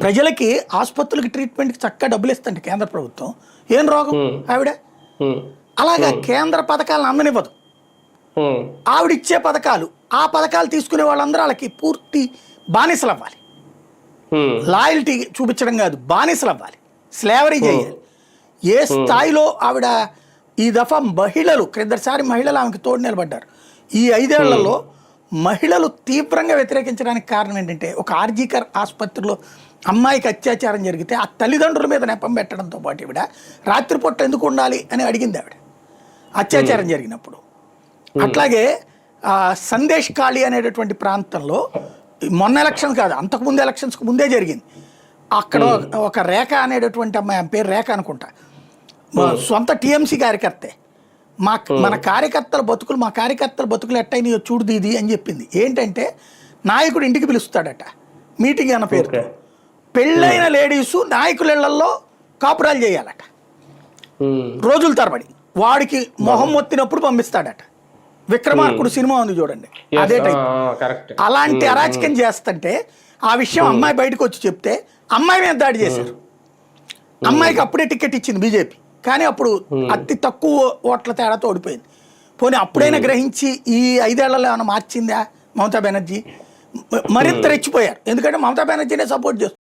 ప్రజలకి ఆసుపత్రులకి ట్రీట్మెంట్కి చక్కగా డబ్బులు ఇస్తుంది కేంద్ర ప్రభుత్వం. ఏం రోగం ఆవిడ? అలాగా కేంద్ర పథకాలను అందనివ్వదు. ఆవిడ ఇచ్చే పథకాలు, ఆ పథకాలు తీసుకునే వాళ్ళందరూ వాళ్ళకి పూర్తి బానిసలు అవ్వాలి. లాయల్టీ చూపించడం కాదు, బానిసలు అవ్వాలి, స్లేవరీ చేయాలి. ఏ స్థాయిలో ఆవిడ ఈ దఫా మహిళలు, క్రిందసారి మహిళలు ఆమెకు తోడు నిలబడ్డారు. ఈ 5 ఏళ్లలో మహిళలు తీవ్రంగా వ్యతిరేకించడానికి కారణం ఏంటంటే, ఒక ఆర్జీకర్ ఆసుపత్రిలో అమ్మాయికి అత్యాచారం జరిగితే ఆ తల్లిదండ్రుల మీద నెపం పెట్టడంతో పాటు ఈవిడ రాత్రిపూట ఎందుకు ఉండాలి అని అడిగింది ఆవిడ అత్యాచారం జరిగినప్పుడు. అట్లాగే సందేశ్ ఖాళీ అనేటటువంటి ప్రాంతంలో మొన్న ఎలక్షన్ కాదు, అంతకుముందు ఎలక్షన్స్కి ముందే జరిగింది. అక్కడ ఒక రేఖ అనేటటువంటి అమ్మాయి, పేరు రేఖ అనుకుంటా, సొంత టీఎంసీ కార్యకర్తే, మన కార్యకర్తల బతుకులు, మా కార్యకర్తల బతుకులు ఎట్టయినాయో చూడు దీది అని చెప్పింది. ఏంటంటే నాయకుడు ఇంటికి పిలుస్తాడట మీటింగ్ అన్న పేరుతో, పెళ్ళైన లేడీసు నాయకుల కాపురాలు చేయాలట రోజుల తరబడి. వాడికి మొహం మొత్తినప్పుడు పంపిస్తాడట. విక్రమార్కుడు సినిమా ఉంది చూడండి, అదే టైప్. అలాంటి అరాచకం చేస్తుంటే ఆ విషయం అమ్మాయి బయటకు వచ్చి చెప్తే అమ్మాయి మీద దాడి చేశారు. అమ్మాయికి అప్పుడే టికెట్ ఇచ్చింది బీజేపీ, కానీ అప్పుడు అతి తక్కువ ఓట్ల తేడాతో ఓడిపోయింది. పోనీ అప్పుడైనా గ్రహించి ఈ 5 ఏళ్లలో ఏమైనా మార్చిందా మమతా బెనర్జీ? మరింత రెచ్చిపోయారు, ఎందుకంటే మమతా బెనర్జీనే సపోర్ట్ చేస్తారు.